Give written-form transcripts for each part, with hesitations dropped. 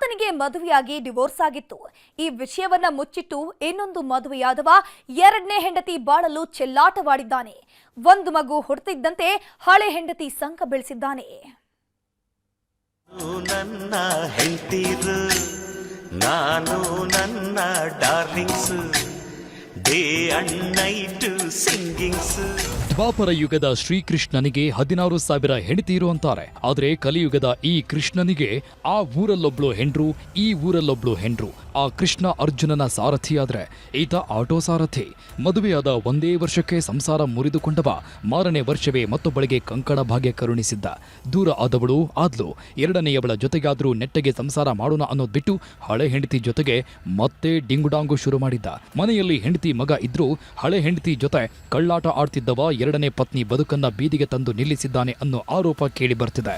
ಆತನಿಗೆ ಮದುವೆಯಾಗಿ ಡಿವೋರ್ಸ್ ಆಗಿತ್ತು. ಈ ವಿಷಯವನ್ನ ಮುಚ್ಚಿಟ್ಟು ಇನ್ನೊಂದು ಮದುವೆಯಾದವ ಎರಡನೇ ಹೆಂಡತಿ ಬಾಳಲು ಚೆಲ್ಲಾಟವಾಡಿದ್ದಾನೆ. ಒಂದು ಮಗು ಹುಟ್ಟಿದಂತೆ ಹಳೆ ಹೆಂಡತಿ ಸಂಕ ಬೆಳೆಸಿದ್ದಾನೆ. ನನ್ನ ಹೆಂಡತಿರು ನಾನು ನನ್ನ darlings day and night singings. ದ್ವಾಪರ ಯುಗದ ಶ್ರೀಕೃಷ್ಣನಿಗೆ 16,000 ಹೆಂಡತಿರು ಅಂತಾರೆ. ಆದ್ರೆ ಕಲಿಯುಗದ ಈ ಕೃಷ್ಣನಿಗೆ ಆ ಊರಲ್ಲೊಬ್ಳು ಹೆಂಡ್ರು, ಈ ಊರಲ್ಲೊಬ್ಳು ಹೆಂಡ್ರು. ಆ ಕೃಷ್ಣ ಅರ್ಜುನನ ಸಾರಥಿಯಾದ್ರೆ ಈತ ಆಟೋ ಸಾರಥಿ. ಮದುವೆಯಾದ ಒಂದೇ ವರ್ಷಕ್ಕೆ ಸಂಸಾರ ಮುರಿದುಕೊಂಡವ ಮಾರನೇ ವರ್ಷವೇ ಮತ್ತೊಬ್ಬಳಿಗೆ ಕಂಕಣ ಭಾಗ್ಯ ಕರುಣಿಸಿದ್ದ. ದೂರ ಆದವಳು ಆದ್ಲು. ಎರಡನೆಯವಳ ಜೊತೆಗಾದ್ರೂ ನೆಟ್ಟಗೆ ಸಂಸಾರ ಮಾಡೋಣ ಅನ್ನೋದ್ ಬಿಟ್ಟು ಹಳೆ ಹೆಂಡತಿ ಜೊತೆಗೆ ಮತ್ತೆ ಡಿಂಗುಡಾಂಗು ಶುರು ಮಾಡಿದ್ದ. ಮನೆಯಲ್ಲಿ ಹೆಂಡತಿ ಮಗ ಇದ್ರೂ ಹಳೆ ಹೆಂಡತಿ ಜೊತೆ ಕಳ್ಳಾಟ ಆಡ್ತಿದ್ದವ ಎರಡನೇ ಪತ್ನಿ ಬದುಕನ್ನ ಬೀದಿಗೆ ತಂದು ನಿಲ್ಲಿಸಿದ್ದಾನೆ ಅನ್ನೋ ಆರೋಪ ಕೇಳಿ ಬರ್ತಿದೆ.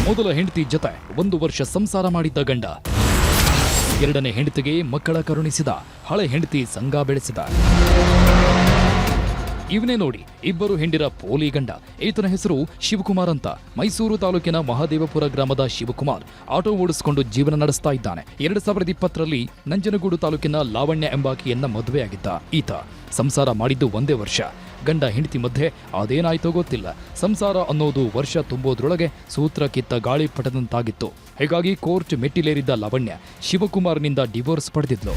ಮೊದಲ ಹೆಂಡತಿ ಜೊತೆ 1 ವರ್ಷ ಸಂಸಾರ ಮಾಡಿದ್ದ ಗಂಡ ಎರಡನೇ ಹೆಂಡತಿಗೆ ಮಕ್ಕಳ ಕರುಣಿಸಿದ. ಹಳೆ ಹೆಂಡತಿ ಸಂಗ ಬೆಳೆಸಿದ. ಇವನೇ ನೋಡಿ ಇಬ್ಬರು ಹೆಂಡಿರ ಪೋಲಿ ಗಂಡ. ಈತನ ಹೆಸರು ಶಿವಕುಮಾರ್ ಅಂತ. ಮೈಸೂರು ತಾಲೂಕಿನ ಮಹಾದೇವಪುರ ಗ್ರಾಮದ ಶಿವಕುಮಾರ್ ಆಟೋ ಓಡಿಸಿಕೊಂಡು ಜೀವನ ನಡೆಸ್ತಾ ಇದ್ದಾನೆ. 2020ರಲ್ಲಿ ನಂಜನಗೂಡು ತಾಲೂಕಿನ ಲಾವಣ್ಯ ಎಂಬಾಕೆಯನ್ನ ಮದುವೆಯಾಗಿದ್ದ ಈತ. ಸಂಸಾರ ಮಾಡಿದ್ದು 1 ವರ್ಷ. ಗಂಡ ಹೆಂಡತಿ ಮಧ್ಯೆ ಅದೇನಾಯ್ತೋ ಗೊತ್ತಿಲ್ಲ. ಸಂಸಾರ ಅನ್ನೋದು ವರ್ಷ ತುಂಬೋದ್ರೊಳಗೆ ಸೂತ್ರ ಕಿತ್ತ ಗಾಳಿ ಪಟದಂತಾಗಿತ್ತು. ಹೀಗಾಗಿ ಕೋರ್ಟ್ ಮೆಟ್ಟಿಲೇರಿದ್ದ ಲಾವಣ್ಯ ಶಿವಕುಮಾರ್ನಿಂದ ಡಿವೋರ್ಸ್ ಪಡೆದಿದ್ಲು.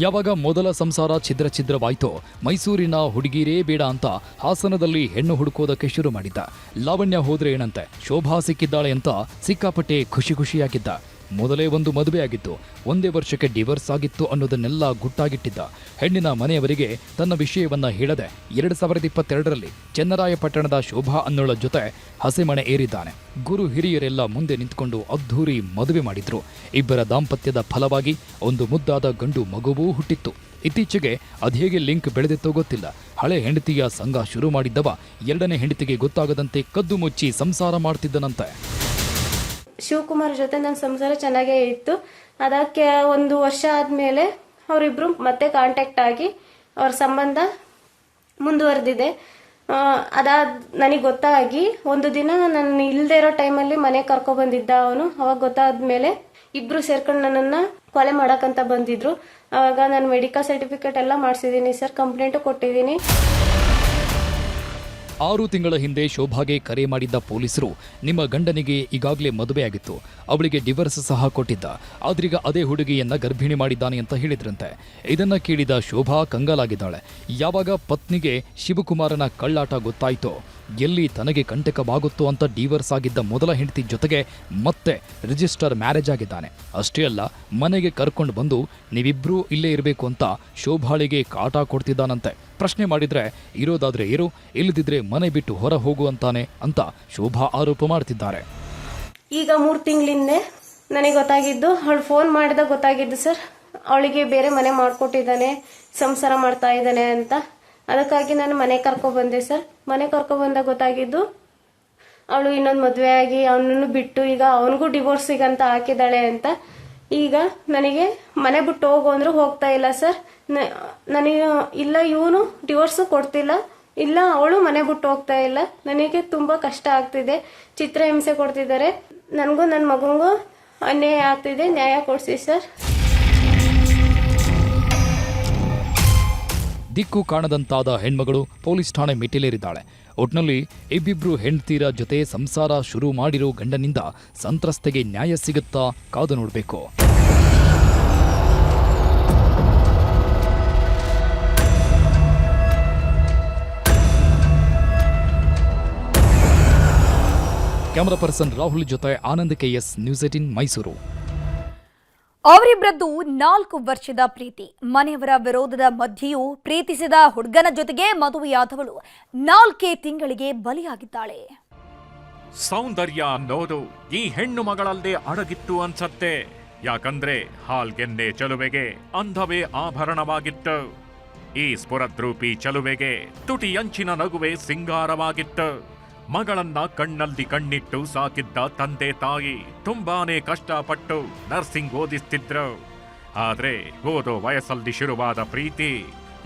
ಯಾವಾಗ ಮೊದಲ ಸಂಸಾರ ಛಿದ್ರವಾಯ್ತೋ ಮೈಸೂರಿನ ಹುಡುಗಿರೇ ಬೇಡ ಅಂತ ಹಾಸನದಲ್ಲಿ ಹೆಣ್ಣು ಹುಡುಕೋದಕ್ಕೆ ಶುರು ಮಾಡಿದ್ದ. ಲಾವಣ್ಯ ಹೋದ್ರೆ ಏನಂತೆ, ಶೋಭಾ ಸಿಕ್ಕಿದ್ದಾಳೆ ಅಂತ ಸಿಕ್ಕಾಪಟ್ಟೆ ಖುಷಿಯಾಗಿದ್ದ. ಮೊದಲೇ ಒಂದು ಮದುವೆಯಾಗಿತ್ತು, 1 ವರ್ಷಕ್ಕೆ ಡಿವೋರ್ಸ್ ಆಗಿತ್ತು ಅನ್ನೋದನ್ನೆಲ್ಲ ಗುಟ್ಟಾಗಿಟ್ಟಿದ್ದ. ಹೆಣ್ಣಿನ ಮನೆಯವರಿಗೆ ತನ್ನ ವಿಷಯವನ್ನ ಹೇಳದೆ 2022ರಲ್ಲಿ ಚೆನ್ನರಾಯಪಟ್ಟಣದ ಶೋಭಾ ಅನ್ನೋಳ ಜೊತೆ ಹಸೆಮಣೆ ಏರಿದ್ದಾನೆ. ಗುರು ಹಿರಿಯರೆಲ್ಲ ಮುಂದೆ ನಿಂತ್ಕೊಂಡು ಅದ್ಧೂರಿ ಮದುವೆ ಮಾಡಿದ್ರು. ಇಬ್ಬರ ದಾಂಪತ್ಯದ ಫಲವಾಗಿ ಒಂದು ಮುದ್ದಾದ ಗಂಡು ಮಗುವೂ ಹುಟ್ಟಿತ್ತು. ಇತ್ತೀಚೆಗೆ ಅದೇಗೆ ಲಿಂಕ್ ಬೆಳೆದಿತ್ತೋ ಗೊತ್ತಿಲ್ಲ. ಹಳೆ ಹೆಂಡತಿಯ ಸಂಘ ಶುರು ಮಾಡಿದ್ದವ ಎರಡನೇ ಹೆಂಡತಿಗೆ ಗೊತ್ತಾಗದಂತೆ ಕದ್ದು ಮುಚ್ಚಿ ಸಂಸಾರ ಮಾಡ್ತಿದ್ದನಂತೆ. ಶಿವಕುಮಾರ್ ಜೊತೆ ನನ್ನ ಸಂಸಾರ ಚೆನ್ನಾಗೇ ಇತ್ತು. ಅದಕ್ಕೆ 1 ವರ್ಷ ಆದ್ಮೇಲೆ ಅವರಿಬ್ರು ಮತ್ತೆ ಕಾಂಟ್ಯಾಕ್ಟ್ ಆಗಿ ಅವ್ರ ಸಂಬಂಧ ಮುಂದುವರೆದಿದೆ. ನನಗೆ ಗೊತ್ತಾಗಿ ಒಂದು ದಿನ ನಾನು ಇಲ್ಲದೆ ಇರೋ ಟೈಮಲ್ಲಿ ಮನೆ ಕರ್ಕೊಬಂದಿದ್ದ ಅವನು. ಅವಾಗ ಗೊತ್ತಾದ್ಮೇಲೆ ಇಬ್ರು ಸೇರ್ಕೊಂಡು ನನ್ನನ್ನು ಕೊಲೆ ಮಾಡಕ್ಕಂತ ಬಂದಿದ್ರು. ಅವಾಗ ನಾನು ಮೆಡಿಕಲ್ ಸರ್ಟಿಫಿಕೇಟ್ ಎಲ್ಲ ಮಾಡಿಸಿದ್ದೀನಿ ಸರ್, ಕಂಪ್ಲೇಂಟು ಕೊಟ್ಟಿದ್ದೀನಿ. 6 ತಿಂಗಳ ಹಿಂದೆ ಶೋಭಾಗೆ ಕರೆ ಮಾಡಿದ್ದ ಪೊಲೀಸರು, ನಿಮ್ಮ ಗಂಡನಿಗೆ ಈಗಾಗಲೇ ಮದುವೆಯಾಗಿತ್ತು, ಅವಳಿಗೆ ಡಿವೋರ್ಸ್ ಸಹ ಕೊಟ್ಟಿದ್ದ, ಆದ್ರೀಗ ಅದೇ ಹುಡುಗಿಯನ್ನ ಗರ್ಭಿಣಿ ಮಾಡಿದ್ದಾನೆ ಅಂತ ಹೇಳಿದ್ರಂತೆ. ಇದನ್ನ ಕೇಳಿದ ಶೋಭಾ ಕಂಗಾಲಾಗಿದ್ದಾಳೆ. ಯಾವಾಗ ಪತ್ನಿಗೆ ಶಿವಕುಮಾರನ ಕಳ್ಳಾಟ ಗೊತ್ತಾಯ್ತೋ, ಎಲ್ಲಿ ತನಗೆ ಕಂಟಕವಾಗುತ್ತೋ ಅಂತ ಡಿವೋರ್ಸ್ ಆಗಿದ್ದ ಮೊದಲ ಹೆಂಡತಿ ಜೊತೆಗೆ ಮತ್ತೆ ರಿಜಿಸ್ಟರ್ ಮ್ಯಾರೇಜ್ ಆಗಿದ್ದಾನೆ. ಅಷ್ಟೇ ಅಲ್ಲ, ಮನೆಗೆ ಕರ್ಕೊಂಡು ಬಂದು ನೀವಿಬ್ರೂ ಇಲ್ಲೇ ಇರಬೇಕು ಅಂತ ಶೋಭಾಳಿಗೆ ಕಾಟ ಕೊಡ್ತಿದ್ದಾನಂತೆ. ಪ್ರಶ್ನೆ ಮಾಡಿದ್ರೆ ಇರೋದಾದ್ರೆ ಇರು, ಇಲ್ಲದಿದ್ರೆ ಮನೆ ಬಿಟ್ಟು ಹೊರ ಹೋಗುವಂತಾನೆ ಅಂತ ಶೋಭಾ ಆರೋಪ ಮಾಡ್ತಿದ್ದಾರೆ. ಈಗ 3 ತಿಂಗಳಿಂದೆ ನನಗೆ ಗೊತ್ತಾಗಿದ್ದು, ಅವಳು ಫೋನ್ ಮಾಡಿದಾಗ ಗೊತ್ತಾಗಿದ್ದು ಸರ್, ಅವಳಿಗೆ ಬೇರೆ ಮನೆ ಮಾಡ್ಕೊಟ್ಟಿದ್ದಾನೆ, ಸಂಸಾರ ಮಾಡ್ತಾ ಇದ್ದಾನೆ ಅಂತ. ಅದಕ್ಕಾಗಿ ನಾನು ಮನೆ ಕರ್ಕೊಬಂದೆ ಸರ್. ಮನೆ ಕರ್ಕೊಬಂದಾಗ ಗೊತ್ತಾಗಿದ್ದು ಅವಳು ಇನ್ನೊಂದು ಮದುವೆ ಆಗಿ ಅವನನ್ನು ಬಿಟ್ಟು ಈಗ ಅವನಿಗೂ ಡಿವೋರ್ಸ್ ಅಂತ ಹಾಕಿದ್ದಾಳೆ ಅಂತ. ಈಗ ನನಗೆ ಮನೆ ಬಿಟ್ಟು ಹೋಗು ಅಂದ್ರೂ ಹೋಗ್ತಾ ಇಲ್ಲ ಸರ್. ನನಗೆ ಇಲ್ಲ, ಇವನು ಡಿವೋರ್ಸು ಕೊಡ್ತಿಲ್ಲ, ಇಲ್ಲ ಅವಳು ಮನೆ ಬಿಟ್ಟು ಹೋಗ್ತಾ ಇಲ್ಲ. ನನಗೆ ತುಂಬಾ ಕಷ್ಟ ಆಗ್ತಿದೆ, ಚಿತ್ರಹಿಂಸೆ ಕೊಡ್ತಿದ್ದಾರೆ. ನನಗೂ ನನ್ನ ಮಗನಿಗೂ ಅನ್ಯಾಯ ಆಗ್ತಿದೆ, ನ್ಯಾಯ ಕೊಡಿಸಿ ಸರ್. ದಿಕ್ಕು ಕಾಣದಂತಾದ ಹೆಣ್ಮಗಳು ಪೊಲೀಸ್ ಠಾಣೆ ಮೆಟ್ಟಿಲೇರಿದ್ದಾಳೆ. ಒಟ್ನಲ್ಲಿ ಇಬ್ಬಿಬ್ರು ಹೆಂಡತಿರ ಜೊತೆ ಸಂಸಾರ ಶುರು ಮಾಡಿರೋ ಗಂಡನಿಂದ ಸಂತ್ರಸ್ತೆಗೆ ನ್ಯಾಯ ಸಿಗುತ್ತಾ ಕಾದು ನೋಡಬೇಕು. ಕ್ಯಾಮರಾ ಪರ್ಸನ್ ರಾಹುಲ್ ಜೊತೆ ಆನಂದ್ KS, ನ್ಯೂಸ್ 18 ಮೈಸೂರು. ಅವರಿಬ್ಬರದ್ದು 4 ವರ್ಷದ ಪ್ರೀತಿ. ಮನೆಯವರ ವಿರೋಧದ ಮಧ್ಯೆಯೂ ಪ್ರೀತಿಸಿದ ಹುಡುಗನ ಜೊತೆಗೆ ಮದುವೆಯಾದವಳು 4 ತಿಂಗಳಿಗೆ ಬಲಿಯಾಗಿದ್ದಾಳೆ. ಸೌಂದರ್ಯ ಅನ್ನೋದು ಈ ಹೆಣ್ಣು ಮಗಳಲ್ಲದೆ ಅಡಗಿತ್ತು ಅನ್ಸತ್ತೆ. ಯಾಕಂದ್ರೆ ಹಾಲ್ಗೆನ್ನೆ ಚಲುವೆಗೆ ಅಂಧವೇ ಆಭರಣವಾಗಿತ್ತು. ಈ ಸ್ಫುರದ್ರೂಪಿ ಚಲುವೆಗೆ ತುಟಿಯಂಚಿನ ನಗುವೆ ಸಿಂಗಾರವಾಗಿತ್ತು. ಮಗಳನ್ನ ಕಣ್ಣಲ್ಲಿ ಕಣ್ಣಿಟ್ಟು ಸಾಕಿದ್ದ ತಂದೆ ತಾಯಿ ತುಂಬಾನೇ ಕಷ್ಟಪಟ್ಟು ನರ್ಸಿಂಗ್ ಓದಿಸ್ತಿದ್ರು. ಆದ್ರೆ ಓದೋ ವಯಸ್ಸಲ್ಲಿ ಶುರುವಾದ ಪ್ರೀತಿ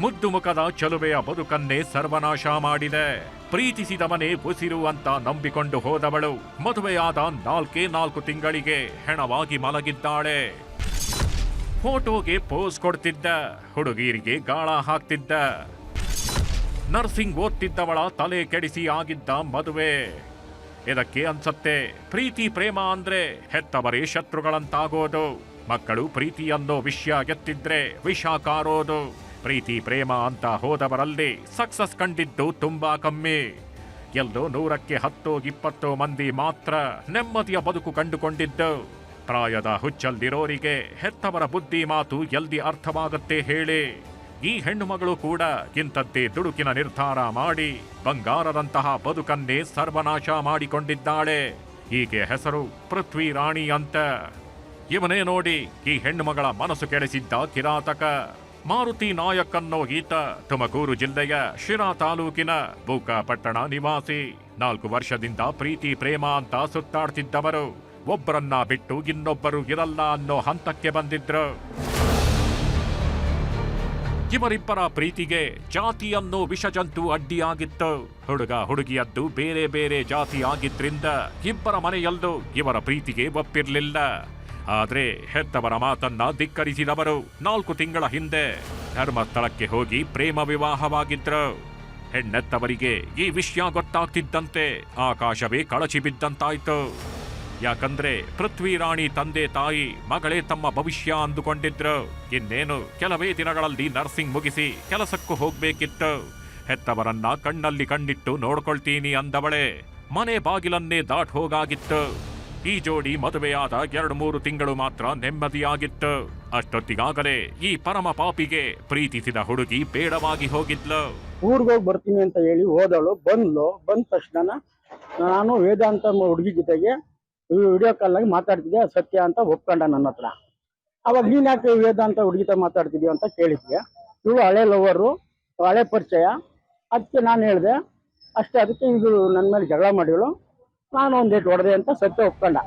ಮುದ್ದು ಮುಖದ ಚಲುವೆಯ ಬದುಕನ್ನೇ ಸರ್ವನಾಶ ಮಾಡಿದೆ. ಪ್ರೀತಿಸಿದವನೇ ಉಸಿರು ಅಂತ ನಂಬಿಕೊಂಡು ಹೋದವಳು ಮದುವೆಯಾದ 4 ತಿಂಗಳಿಗೆ ಹೆಣವಾಗಿ ಮಲಗಿದ್ದಾಳೆ. ಫೋಟೋಗೆ ಪೋಸ್ ಕೊಡ್ತಿದ್ದ, ಹುಡುಗಿಯರಿಗೆ ಗಾಳ ಹಾಕ್ತಿದ್ದ, ನರ್ಸಿಂಗ್ ಓದ್ತಿದ್ದವಳ ತಲೆ ಕೆಡಿಸಿ ಆಗಿದ್ದ ಮದುವೆ. ಇದಕ್ಕೆ ಅನ್ಸತ್ತೆ ಪ್ರೀತಿ ಪ್ರೇಮ ಅಂದ್ರೆ ಹೆತ್ತವರೇ ಶತ್ರುಗಳಂತಾಗೋದು. ಮಕ್ಕಳು ಪ್ರೀತಿ ಅನ್ನೋ ವಿಷಯ ಎತ್ತಿದ್ರೆ ವಿಷ ಕಾರೋದು. ಪ್ರೀತಿ ಪ್ರೇಮ ಅಂತ ಹೋದವರಲ್ಲಿ ಸಕ್ಸಸ್ ಕಂಡಿದ್ದು ತುಂಬಾ ಕಮ್ಮಿ. ಎಲ್ಲೋ 100ಕ್ಕೆ 10-20 ಮಂದಿ ಮಾತ್ರ ನೆಮ್ಮದಿಯ ಬದುಕು ಕಂಡುಕೊಂಡಿದ್ದು. ಪ್ರಾಯದ ಹುಚ್ಚಲ್ದಿರೋರಿಗೆ ಹೆತ್ತವರ ಬುದ್ಧಿ ಮಾತು ಎಲ್ದಿ ಅರ್ಥವಾಗುತ್ತೆ ಹೇಳಿ. ಈ ಹೆಣ್ಣು ಮಗಳು ಕೂಡ ಇಂಥದ್ದೇ ದುಡುಕಿನ ನಿರ್ಧಾರ ಮಾಡಿ ಬಂಗಾರದಂತಹ ಬದುಕನ್ನೇ ಸರ್ವನಾಶ ಮಾಡಿಕೊಂಡಿದ್ದಾಳೆ. ಈಕೆ ಹೆಸರು ಪೃಥ್ವಿ ರಾಣಿ ಅಂತ. ಇವನೇ ನೋಡಿ ಈ ಹೆಣ್ಣು ಮಗಳ ಮನಸ್ಸು ಕೆಡಿಸಿದ್ದ ಕಿರಾತಕ. ಮಾರುತಿ ನಾಯಕ್ ಅನ್ನೋ ಈತ ತುಮಕೂರು ಜಿಲ್ಲೆಯ ಶಿರಾ ತಾಲೂಕಿನ ಬೂಕಾಪಟ್ಟಣ ನಿವಾಸಿ. 4 ವರ್ಷದಿಂದ ಪ್ರೀತಿ ಪ್ರೇಮ ಅಂತ ಸುತ್ತಾಡ್ತಿದ್ದವರು ಒಬ್ಬರನ್ನ ಬಿಟ್ಟು ಇನ್ನೊಬ್ಬರು ಇರಲ್ಲ ಅನ್ನೋ ಹಂತಕ್ಕೆ ಬಂದಿದ್ರು. ಇವರಿಬ್ಬರ ಪ್ರೀತಿಗೆ ಜಾತಿ ಅನ್ನೋ ವಿಷಜಂತು ಅಡ್ಡಿಯಾಗಿತ್ತು. ಹುಡುಗ ಹುಡುಗಿಯದ್ದು ಬೇರೆ ಬೇರೆ ಜಾತಿ ಆಗಿದ್ರಿಂದ ಇಬ್ಬರ ಮನೆಯಲ್ಲೂ ಇವರ ಪ್ರೀತಿಗೆ ಒಪ್ಪಿರ್ಲಿಲ್ಲ. ಆದ್ರೆ ಹೆತ್ತವರ ಮಾತನ್ನ ಧಿಕ್ಕರಿಸಿದವರು 4 ತಿಂಗಳ ಹಿಂದೆ ಧರ್ಮಸ್ಥಳಕ್ಕೆ ಹೋಗಿ ಪ್ರೇಮ ವಿವಾಹವಾಗಿದ್ರು. ಹೆಣ್ಣೆತ್ತವರಿಗೆ ಈ ವಿಷಯ ಗೊತ್ತಾಗ್ತಿದ್ದಂತೆ ಆಕಾಶವೇ ಕಳಚಿ ಬಿದ್ದಂತಾಯ್ತು. ಯಾಕಂದ್ರೆ ಪೃಥ್ವಿ ರಾಣಿ ತಂದೆ ತಾಯಿ ಮಗಳೇ ತಮ್ಮ ಭವಿಷ್ಯ ಅಂದುಕೊಂಡಿದ್ರು. ಇನ್ನೇನು ಕೆಲವೇ ದಿನಗಳಲ್ಲಿ ನರ್ಸಿಂಗ್ ಮುಗಿಸಿ ಕೆಲಸಕ್ಕೂ ಹೋಗ್ಬೇಕಿತ್ತು. ಹೆತ್ತವರನ್ನ ಕಣ್ಣಲ್ಲಿ ಕಣ್ಣಿಟ್ಟು ನೋಡ್ಕೊಳ್ತೀನಿ ಅಂದವಳೆ ಮನೆ ಬಾಗಿಲನ್ನೇ ದಾಟ್ ಹೋಗಾಗಿತ್ತು. ಈ ಜೋಡಿ ಮದುವೆಯಾದ 2-3 ತಿಂಗಳು ಮಾತ್ರ ನೆಮ್ಮದಿಯಾಗಿತ್ತು. ಅಷ್ಟೊತ್ತಿಗಾಗಲೇ ಈ ಪರಮ ಪಾಪಿಗೆ ಪ್ರೀತಿಸಿದ ಹುಡುಗಿ ಬೇಡವಾಗಿ ಹೋಗಿದ್ಲು. ಊರ್ಗೋಗಿ ಬರ್ತೀನಿ ಅಂತ ಹೇಳಿ ಹೋದಳು. ಬಂದ ತಕ್ಷಣ ನಾನು ವೇದಾಂತ ಹುಡುಗಿ ಜೊತೆಗೆ ವಿಡಿಯೋ ಕಾಲ್ನಾಗ ಮಾತಾಡ್ತಿದ್ದೆ. ಸತ್ಯ ಅಂತ ಒಪ್ಕೊಂಡ ನನ್ನ ಹತ್ರ. ಅವಾಗ ನೀನ್ ಯಾಕೆ ವೇದಾಂತ ಹುಡುಗಿತ ಮಾತಾಡ್ತಿದ್ಯೋ ಅಂತ ಕೇಳಿದ್ದೆ. ಇವಳು ಹಳೆ ಲವರು, ಹಳೆ ಪರಿಚಯ. ಅದಕ್ಕೆ ನಾನು ಹೇಳಿದೆ ಅಷ್ಟೇ. ಅದಕ್ಕೆ ಇದು ನನ್ನ ಮೇಲೆ ಜಗಳ ಮಾಡಿವಳು, ನಾನು ಒಂದೇಟು ಹೊಡೆದೆ ಅಂತ ಸತ್ಯ ಒಪ್ಕೊಂಡ.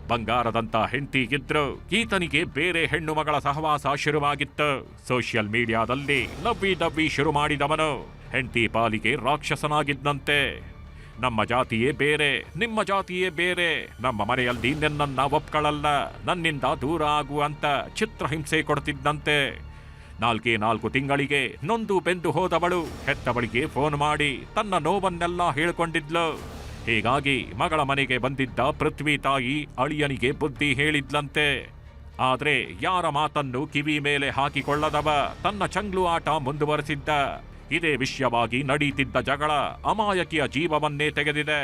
ಬಂಗಾರದಂತ ಹೆಂಡತಿಗಿದ್ರು ಈತನಿಗೆ ಬೇರೆ ಹೆಣ್ಣು ಮಗಳ ಸಹವಾಸ ಶುರುವಾಗಿತ್ತು. ಸೋಷಿಯಲ್ ಮೀಡಿಯಾದಲ್ಲಿ ಲವ್ವಿ ಡವ್ವಿ ಶುರು ಮಾಡಿದವನು ಹೆಂಡತಿ ಪಾಲಿಗೆ ರಾಕ್ಷಸನಾಗಿದ್ದಂತೆ. ನಮ್ಮ ಜಾತಿಯೇ ಬೇರೆ, ನಿಮ್ಮ ಜಾತಿಯೇ ಬೇರೆ, ನಮ್ಮ ಮನೆಯಲ್ಲಿ ನಿನ್ನನ್ನ ಒಪ್ಕೊಳ್ಳಲ್ಲ, ನನ್ನಿಂದ ದೂರ ಆಗು ಅಂತ ಚಿತ್ರಹಿಂಸೆ ಕೊಡ್ತಿದ್ದಂತೆ. 4 ತಿಂಗಳಿಗೆ ನೊಂದು ಬೆಂದು ಹೋದವಳು ಹೆತ್ತವಳಿಗೆ ಫೋನ್ ಮಾಡಿ ತನ್ನ ನೋವನ್ನೆಲ್ಲ ಹೇಳ್ಕೊಂಡಿದ್ಲು. ಹೀಗಾಗಿ ಮಗಳ ಮನೆಗೆ ಬಂದಿದ್ದ ಪೃಥ್ವಿ ತಾಯಿ ಅಳಿಯನಿಗೆ ಬುದ್ಧಿ ಹೇಳಿದ್ಲಂತೆ. ಆದ್ರೆ ಯಾರ ಮಾತನ್ನು ಕಿವಿ ಮೇಲೆ ಹಾಕಿಕೊಳ್ಳದವ ತನ್ನ ಚಂಗ್ಲು ಆಟ ಮುಂದುವರೆಸಿದ್ದ. ಇದೇ ವಿಷಯವಾಗಿ ನಡೀತಿದ್ದ ಜಗಳ ಅಮಾಯಕಿಯ ಜೀವವನ್ನೇ ತೆಗೆದಿದೆ.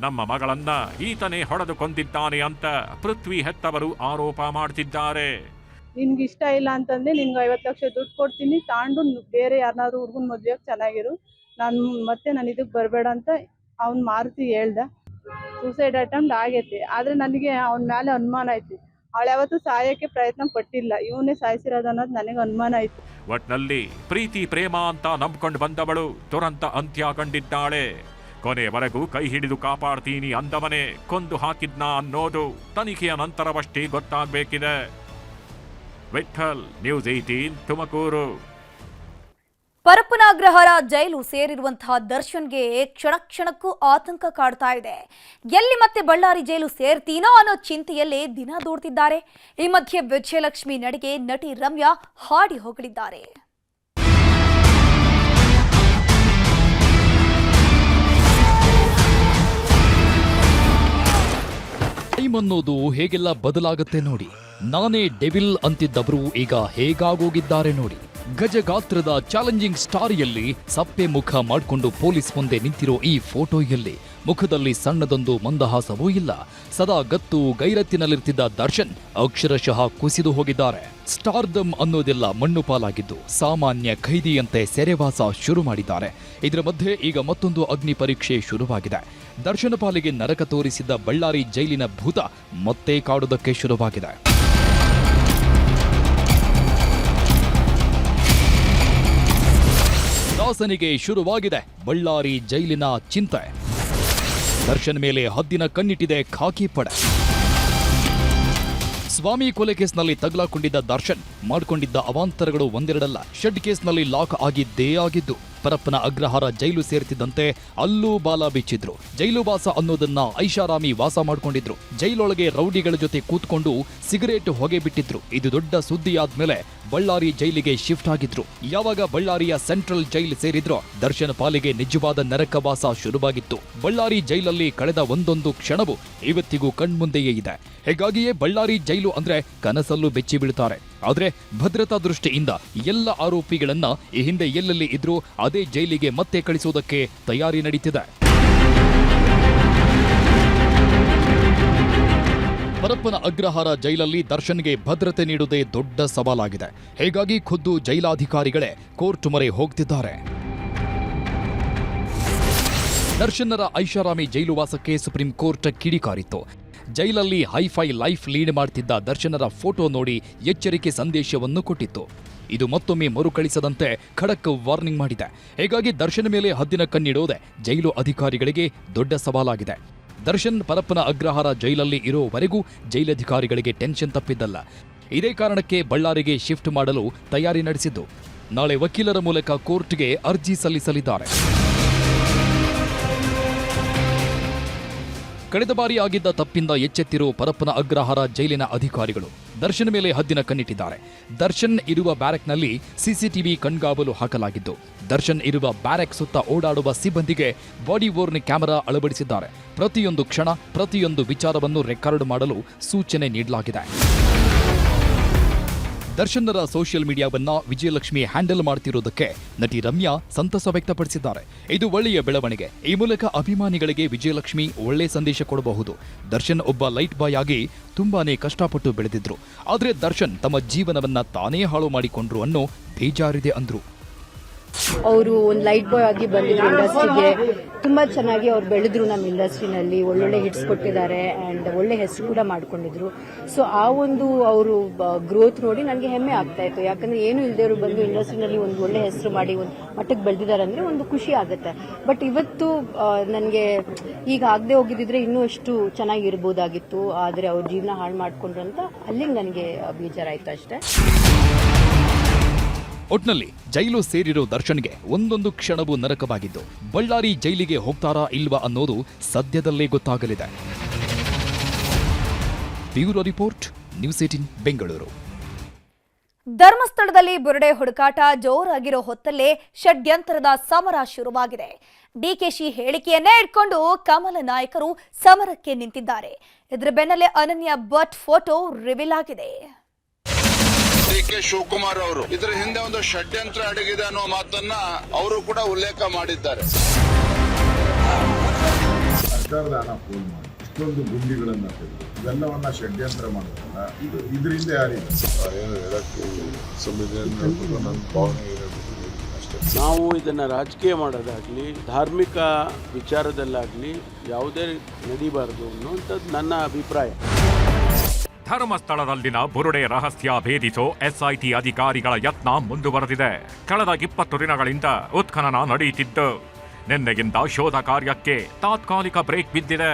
ನಮ್ಮ ಮಗಳನ್ನ ಈತನೇ ಹೊಡೆದು ಕೊಂದಿದ್ದಾನೆ ಅಂತ ಪೃಥ್ವಿ ಹೆತ್ತವರು ಆರೋಪ ಮಾಡ್ತಿದ್ದಾರೆ. ನಿನ್ಗೆ ಇಷ್ಟ ಇಲ್ಲ ಅಂತಂದ್ರೆ ನಿನ್ಗೆ 50 ಲಕ್ಷ ದುಡ್ಡು ಕೊಡ್ತೀನಿ, ತಾಂಡು ಬೇರೆ ಯಾರನ್ನಾದ್ರೂ ಹುಡುಗನ ಮದುವೆಗೆ ಚೆನ್ನಾಗಿರು, ನಾನು ಇದಕ್ಕೆ ಬರಬೇಡ ಅಂತ ಅವ್ನು ಮಾರುತಿ ಹೇಳ್ದ. ಸೂಸೈಡ್ ಅಟೆಂಪ್ಟ್ ಆಗೈತಿ. ಆದ್ರೆ ನನಗೆ ಅವನ ಮೇಲೆ ಅನುಮಾನ ಐತಿ. ಅವಳು ಯಾವತ್ತೂ ಸಾಯಕ್ಕೆ ಪ್ರಯತ್ನ ಪಟ್ಟಿಲ್ಲ, ಇವನೇ ಸಾಯಿಸಿರೋದು ಅನ್ನೋದು ನನಗೆ ಅನುಮಾನ ಐತಿ. ಒಟ್ನಲ್ಲಿ ಪ್ರೀತಿ ಪ್ರೇಮ ಅಂತ ನಂಬ್ಕೊಂಡು ಬಂದವಳು ದುರಂತ ಅಂತ್ಯ ಕಂಡಿದ್ದಾಳೆ. ಕೊನೆವರೆಗೂ ಕೈ ಹಿಡಿದು ಕಾಪಾಡ್ತೀನಿ ಅಂದವನೇ ಕೊಂದು ಹಾಕಿದ್ನ ಅನ್ನೋದು ತನಿಖೆಯ ನಂತರವಷ್ಟೇ ಗೊತ್ತಾಗಬೇಕಿದೆ. ವಿಠಲ್, ನ್ಯೂಸ್ 18 ತುಮಕೂರು. ಪರಪ್ಪನಾಗ್ರಹಾರ ಜೈಲು ಸೇರಿರುವಂತಹ ದರ್ಶನ್ಗೆ ಕ್ಷಣ ಕ್ಷಣಕ್ಕೂ ಆತಂಕ ಕಾಡ್ತಾ ಇದೆ. ಎಲ್ಲಿ ಮತ್ತೆ ಬಳ್ಳಾರಿ ಜೈಲು ಸೇರ್ತೀನೋ ಅನ್ನೋ ಚಿಂತೆಯಲ್ಲೇ ದಿನ ದೂಡ್ತಿದ್ದಾರೆ. ಈ ಮಧ್ಯೆ ವಿಜಯಲಕ್ಷ್ಮಿ ನಡಿಗೆ ನಟಿ ರಮ್ಯಾ ಹಾಡಿ ಹೊಗಳಿದ್ದಾರೆ. ಟೈಮ್ ಅನ್ನೋದು ಹೇಗೆಲ್ಲ ಬದಲಾಗುತ್ತೆ ನೋಡಿ. ನಾನೇ ಡೆವಿಲ್ ಅಂತಿದ್ದವರು ಈಗ ಹೇಗಾಗೋಗಿದ್ದಾರೆ ನೋಡಿ. ಗಜಗಾತ್ರದ ಚಾಲೆಂಜಿಂಗ್ ಸ್ಟಾರಿಯಲ್ಲಿ ಸಪ್ಪೆ ಮುಖ ಮಾಡಿಕೊಂಡು ಪೊಲೀಸ್ ಮುಂದೆ ನಿಂತಿರೋ ಈ ಫೋಟೋಯಲ್ಲಿ ಮುಖದಲ್ಲಿ ಸಣ್ಣದೊಂದು ಮಂದಹಾಸವೂ ಇಲ್ಲ. ಸದಾ ಗತ್ತು ಗೈರತ್ತಿನಲ್ಲಿರ್ತಿದ್ದ ದರ್ಶನ್ ಅಕ್ಷರಶಃ ಕುಸಿದು ಹೋಗಿದ್ದಾರೆ. ಸ್ಟಾರ್ದಮ್ ಅನ್ನೋದೆಲ್ಲ ಮಣ್ಣು ಪಾಲಾಗಿದ್ದು ಸಾಮಾನ್ಯ ಖೈದಿಯಂತೆ ಸೆರೆವಾಸ ಶುರು ಮಾಡಿದ್ದಾರೆ. ಇದರ ಮಧ್ಯೆ ಈಗ ಮತ್ತೊಂದು ಅಗ್ನಿ ಪರೀಕ್ಷೆ ಶುರುವಾಗಿದೆ. ದರ್ಶನ ಪಾಲಿಗೆ ನರಕ ತೋರಿಸಿದ್ದ ಬಳ್ಳಾರಿ ಜೈಲಿನ ಭೂತ ಮತ್ತೆ ಕಾಡುವುದಕ್ಕೆ ಶುರುವಾಗಿದೆ. ದಾಸನಿಗೆ ಶುರುವಾಗಿದೆ ಬಳ್ಳಾರಿ ಜೈಲಿನ ಚಿಂತೆ. ದರ್ಶನ್ ಮೇಲೆ ಹದ್ದಿನ ಕಣ್ಣಿಟ್ಟಿದೆ ಖಾಕಿ ಪಡೆ. ಸ್ವಾಮಿ ಕೊಲೆ ಕೇಸ್ನಲ್ಲಿ ತಗಲಾಕೊಂಡಿದ್ದ ದರ್ಶನ್ ಮಾಡಿಕೊಂಡಿದ್ದ ಅವಾಂತರಗಳು ಒಂದೆರಡಲ್ಲ. ಶೆಡ್ ಕೇಸ್ನಲ್ಲಿ ಲಾಕ್ ಆಗಿದ್ದೇ ಆಗಿದ್ದು. ಪರಪ್ಪನ ಅಗ್ರಹಾರ ಜೈಲು ಸೇರ್ತಿದ್ದಂತೆ ಅಲ್ಲೂ ಬಾಲ ಬಿಚ್ಚಿದ್ರು. ಜೈಲು ವಾಸ ಅನ್ನೋದನ್ನ ಐಷಾರಾಮಿ ವಾಸ ಮಾಡ್ಕೊಂಡಿದ್ರು. ಜೈಲೊಳಗೆ ರೌಡಿಗಳ ಜೊತೆ ಕೂತ್ಕೊಂಡು ಸಿಗರೇಟ್ ಹೊಗೆ ಬಿಟ್ಟಿದ್ರು. ಇದು ದೊಡ್ಡ ಸುದ್ದಿಯಾದ್ಮೇಲೆ ಬಳ್ಳಾರಿ ಜೈಲಿಗೆ ಶಿಫ್ಟ್ ಆಗಿದ್ರು. ಯಾವಾಗ ಬಳ್ಳಾರಿಯ ಸೆಂಟ್ರಲ್ ಜೈಲ್ ಸೇರಿದ್ರೋ ದರ್ಶನ್ ಪಾಲಿಗೆ ನಿಜವಾದ ನರಕವಾಸ ಶುರುವಾಗಿತ್ತು. ಬಳ್ಳಾರಿ ಜೈಲಲ್ಲಿ ಕಳೆದ ಒಂದೊಂದು ಕ್ಷಣವೂ ಇವತ್ತಿಗೂ ಕಣ್ಮುಂದೆಯೇ ಇದೆ. ಹೀಗಾಗಿಯೇ ಬಳ್ಳಾರಿ ಜೈಲು ಅಂದ್ರೆ ಕನಸಲ್ಲೂ ಬೆಚ್ಚಿ ಬೀಳ್ತಾರೆ. ಆದ್ರೆ ಭದ್ರತಾ ದೃಷ್ಟಿಯಿಂದ ಎಲ್ಲ ಆರೋಪಿಗಳನ್ನ ಈ ಹಿಂದೆ ಎಲ್ಲೆಲ್ಲಿ ಇದ್ರೂ ಅದೇ ಜೈಲಿಗೆ ಮತ್ತೆ ಕಳಿಸುವುದಕ್ಕೆ ತಯಾರಿ ನಡೀತಿದೆ. ಪರಪ್ಪನ ಅಗ್ರಹಾರ ಜೈಲಲ್ಲಿ ದರ್ಶನ್ಗೆ ಭದ್ರತೆ ನೀಡುವುದೇ ದೊಡ್ಡ ಸವಾಲಾಗಿದೆ. ಹೀಗಾಗಿ ಖುದ್ದು ಜೈಲಾಧಿಕಾರಿಗಳೇ ಕೋರ್ಟ್ ಮೊರೆ ಹೋಗ್ತಿದ್ದಾರೆ. ದರ್ಶನ್ನರ ಐಷಾರಾಮಿ ಜೈಲು ವಾಸಕ್ಕೆ ಸುಪ್ರೀಂ ಕೋರ್ಟ್ ಕಿಡಿಕಾರಿತ್ತು. ಜೈಲಲ್ಲಿ ಹೈಫೈ ಲೈಫ್ ಲೀಡ್ ಮಾಡ್ತಿದ್ದ ದರ್ಶನರ ಫೋಟೋ ನೋಡಿ ಎಚ್ಚರಿಕೆ ಸಂದೇಶವನ್ನು ಕೊಟ್ಟಿತ್ತು. ಇದು ಮತ್ತೊಮ್ಮೆ ಮರುಕಳಿಸದಂತೆ ಖಡಕ್ ವಾರ್ನಿಂಗ್ ಮಾಡಿದೆ. ಹೀಗಾಗಿ ದರ್ಶನ್ ಮೇಲೆ ಹದ್ದಿನ ಕಣ್ಣಿಡೋದೆ ಜೈಲು ಅಧಿಕಾರಿಗಳಿಗೆ ದೊಡ್ಡ ಸವಾಲಾಗಿದೆ. ದರ್ಶನ್ ಪರಪ್ಪನ ಅಗ್ರಹಾರ ಜೈಲಲ್ಲಿ ಇರೋವರೆಗೂ ಜೈಲಧಿಕಾರಿಗಳಿಗೆ ಟೆನ್ಷನ್ ತಪ್ಪಿದ್ದಲ್ಲ. ಇದೇ ಕಾರಣಕ್ಕೆ ಬಳ್ಳಾರಿಗೆ ಶಿಫ್ಟ್ ಮಾಡಲು ತಯಾರಿ ನಡೆಸಿದ್ದು. ನಾಳೆ ವಕೀಲರ ಮೂಲಕ ಕೋರ್ಟ್ಗೆ ಅರ್ಜಿ ಸಲ್ಲಿಸಲಿದ್ದಾರೆ. ಕಳೆದ ಬಾರಿ ಆಗಿದ್ದ ತಪ್ಪಿಂದ ಎಚ್ಚೆತ್ತಿರೋ ಪರಪ್ಪನ ಅಗ್ರಹಾರ ಜೈಲಿನ ಅಧಿಕಾರಿಗಳು ದರ್ಶನ್ ಮೇಲೆ ಹದ್ದಿನ ಕಣ್ಣಿಟ್ಟಿದ್ದಾರೆ. ದರ್ಶನ್ ಇರುವ ಬ್ಯಾರೆಕ್ನಲ್ಲಿ ಸಿಸಿಟಿವಿ ಕಣ್ಗಾವಲು ಹಾಕಲಾಗಿದ್ದು, ದರ್ಶನ್ ಇರುವ ಬ್ಯಾರೆಕ್ ಸುತ್ತ ಓಡಾಡುವ ಸಿಬ್ಬಂದಿಗೆ ಬಾಡಿ ವೋರ್ನ್ ಕ್ಯಾಮೆರಾ ಅಳವಡಿಸಿದ್ದಾರೆ. ಪ್ರತಿಯೊಂದು ಕ್ಷಣ, ಪ್ರತಿಯೊಂದು ವಿಚಾರವನ್ನು ರೆಕಾರ್ಡ್ ಮಾಡಲು ಸೂಚನೆ ನೀಡಲಾಗಿದೆ. ದರ್ಶನ್ನರ ಸೋಷಿಯಲ್ ಮೀಡಿಯಾವನ್ನ ವಿಜಯಲಕ್ಷ್ಮಿ ಹ್ಯಾಂಡಲ್ ಮಾಡ್ತಿರೋದಕ್ಕೆ ನಟಿ ರಮ್ಯಾ ಸಂತಸ ವ್ಯಕ್ತಪಡಿಸಿದ್ದಾರೆ. ಇದು ಒಳ್ಳೆಯ ಬೆಳವಣಿಗೆ. ಈ ಮೂಲಕ ಅಭಿಮಾನಿಗಳಿಗೆ ವಿಜಯಲಕ್ಷ್ಮಿ ಒಳ್ಳೆ ಸಂದೇಶ ಕೊಡಬಹುದು. ದರ್ಶನ್ ಒಬ್ಬ ಲೈಟ್ ಬಾಯ್ ಆಗಿ ತುಂಬಾನೇ ಕಷ್ಟಪಟ್ಟು ಬೆಳೆದಿದ್ರು. ಆದ್ರೆ ದರ್ಶನ್ ತಮ್ಮ ಜೀವನವನ್ನ ತಾನೇ ಹಾಳು ಮಾಡಿಕೊಂಡ್ರು ಅನ್ನೋ ಬೇಜಾರಿದೆ ಅಂದ್ರು. ಅವರು ಒಂದು ಲೈಟ್ ಬಾಯ್ ಆಗಿ ಬಂದಿದ್ರು ಇಂಡಸ್ಟ್ರಿಗೆ. ತುಂಬಾ ಚೆನ್ನಾಗಿ ಅವ್ರು ಬೆಳೆದ್ರು ನಮ್ಮ ಇಂಡಸ್ಟ್ರಿನಲ್ಲಿ. ಒಳ್ಳೊಳ್ಳೆ ಹಿಟ್ಸ್ ಕೊಟ್ಟಿದ್ದಾರೆ ಅಂಡ್ ಒಳ್ಳೆ ಹೆಸರು ಕೂಡ ಮಾಡ್ಕೊಂಡಿದ್ರು. ಸೊ ಆ ಒಂದು ಅವರು ಗ್ರೋತ್ ನೋಡಿ ನನಗೆ ಹೆಮ್ಮೆ ಆಗ್ತಾ ಇತ್ತು. ಯಾಕಂದ್ರೆ ಏನು ಇಲ್ದೇವ್ರು ಬಂದು ಇಂಡಸ್ಟ್ರಿನಲ್ಲಿ ಒಂದು ಒಳ್ಳೆ ಹೆಸರು ಮಾಡಿ ಒಂದು ಮಟ್ಟಕ್ಕೆ ಬೆಳೆದಿದ್ದಾರೆ ಅಂದ್ರೆ ಒಂದು ಖುಷಿ ಆಗುತ್ತೆ. ಬಟ್ ಇವತ್ತು ನನಗೆ ಈಗ ಆಗದೆ ಹೋಗಿದ್ರೆ ಇನ್ನೂ ಎಷ್ಟು ಚೆನ್ನಾಗಿರ್ಬೋದಾಗಿತ್ತು. ಆದ್ರೆ ಅವ್ರ ಜೀವನ ಹಾಳು ಮಾಡ್ಕೊಂಡ್ರು ಅಂತ ಅಲ್ಲಿಗೆ ನನಗೆ ಬೇಜಾರಾಯ್ತು ಅಷ್ಟೇ. ಒಟ್ನಲ್ಲಿ ಜೈಲು ಸೇರಿರೋ ದರ್ಶನ್ಗೆ ಒಂದೊಂದು ಕ್ಷಣವೂ ನರಕವಾಗಿದ್ದು, ಬಳ್ಳಾರಿ ಜೈಲಿಗೆ ಹೋಗ್ತಾರಾ ಇಲ್ವಾ ಅನ್ನೋದು ಸದ್ಯದಲ್ಲೇ ಗೊತ್ತಾಗಲಿದೆ. Bureau report, news 18 Bengaluru. ಧರ್ಮಸ್ಥಳದಲ್ಲಿ ಬುರುಡೆ ಹುಡುಕಾಟ ಜೋರಾಗಿರೋ ಹೊತ್ತಲ್ಲೇ ಷಡ್ಯಂತ್ರದ ಸಮರ ಶುರುವಾಗಿದೆ. ಡಿಕೆಶಿ ಹೇಳಿಕೆಯನ್ನೇ ಇಟ್ಕೊಂಡು ಕಮಲ ನಾಯಕರು ಸಮರಕ್ಕೆ ನಿಂತಿದ್ದಾರೆ. ಇದರ ಬೆನ್ನಲ್ಲೇ ಅನನ್ಯ ಭಟ್ ಫೋಟೋ ರಿವೀಲ್ ಆಗಿದೆ. ಕೆ ಶಿವಕುಮಾರ್ ಅವರು ಇದರ ಹಿಂದೆ ಒಂದು ಷಡ್ಯಂತ್ರ ಅಡಗಿದೆ ಅನ್ನೋ ಮಾತನ್ನ ಅವರು ಕೂಡ ಉಲ್ಲೇಖ ಮಾಡಿದ್ದಾರೆ. ಸರ್ಕಾರದ ಹಣ ಪೋಲ್ ಮಾಡಿ ಇಷ್ಟೊಂದು ಗುಂಡಿಗಳನ್ನ ತೆಗೆದು ಇವೆಲ್ಲವನ್ನ ಷಡ್ಯಂತ್ರ ಮಾಡೋದಲ್ಲ. ಇದರಿಂದ ಯಾರಿದೆ ಏನು ಹೇಳಕ್ಕೆ ನಾವು ಇದನ್ನ ರಾಜಕೀಯ ಮಾಡೋದಾಗ್ಲಿ ಧಾರ್ಮಿಕ ವಿಚಾರದಲ್ಲಾಗ್ಲಿ ಯಾವುದೇ ನಡೀಬಾರದು ಅನ್ನುವಂಥದ್ದು ನನ್ನ ಅಭಿಪ್ರಾಯ. ಧರ್ಮಸ್ಥಳದಲ್ಲಿನ ಬುರುಡೆ ರಹಸ್ಯ ಭೇದಿಸೋ ಎಸ್ಐಟಿ ಅಧಿಕಾರಿಗಳ ಯತ್ನ ಮುಂದುವರೆದಿದೆ. ಕಳೆದ 20 ದಿನಗಳಿಂದ ಉತ್ಖನನ ನಡೆಯುತ್ತಿದ್ದು, ನಿನ್ನೆಗಿಂತ ಶೋಧ ಕಾರ್ಯಕ್ಕೆ ತಾತ್ಕಾಲಿಕ ಬ್ರೇಕ್ ಬಿದ್ದಿದೆ.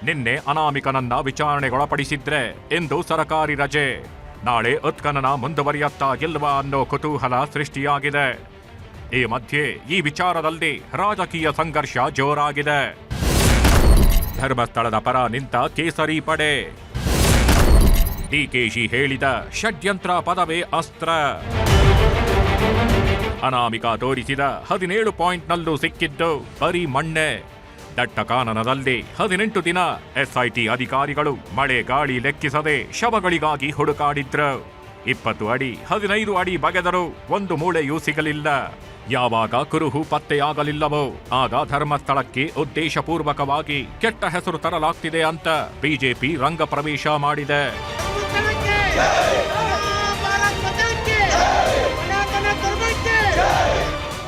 ನಿನ್ನೆ ಅನಾಮಿಕನನ್ನ ವಿಚಾರಣೆಗೊಳಪಡಿಸಿದ್ರೆ ಇಂದು ಸರಕಾರಿ ರಜೆ. ನಾಳೆ ಉತ್ಖನನ ಮುಂದುವರಿಯತ್ತಾ ಇಲ್ವಾ ಅನ್ನೋ ಕುತೂಹಲ ಸೃಷ್ಟಿಯಾಗಿದೆ. ಈ ಮಧ್ಯೆ ಈ ವಿಚಾರದಲ್ಲಿ ರಾಜಕೀಯ ಸಂಘರ್ಷ ಜೋರಾಗಿದೆ. ಧರ್ಮಸ್ಥಳದ ಪರ ನಿಂತ ಕೇಸರಿ ಪಡೆ. ಡಿಕೆಶಿ ಹೇಳಿದ ಷಡ್ಯಂತ್ರ ಪದವೇ ಅಸ್ತ್ರ. ಅನಾಮಿಕ ತೋರಿಸಿದ 17 ಪಾಯಿಂಟ್ನಲ್ಲೂ ಸಿಕ್ಕಿದ್ದು ಬರೀ ಮಣ್ಣೆ. ದಟ್ಟ ಕಾನನದಲ್ಲಿ 18 ದಿನ ಎಸ್ಐಟಿ ಅಧಿಕಾರಿಗಳು ಮಳೆ ಗಾಳಿ ಲೆಕ್ಕಿಸದೆ ಶವಗಳಿಗಾಗಿ ಹುಡುಕಾಡಿದ್ರು. 20 ಅಡಿ 15 ಅಡಿ ಬಗೆದರೂ ಒಂದು ಮೂಳೆಯೂ ಸಿಗಲಿಲ್ಲ. ಯಾವಾಗ ಕುರುಹು ಪತ್ತೆಯಾಗಲಿಲ್ಲವೋ ಆಗ ಧರ್ಮಸ್ಥಳಕ್ಕೆ ಉದ್ದೇಶಪೂರ್ವಕವಾಗಿ ಕೆಟ್ಟ ಹೆಸರು ತರಲಾಗ್ತಿದೆ ಅಂತ ಬಿಜೆಪಿ ರಂಗ ಪ್ರವೇಶ ಮಾಡಿದೆ.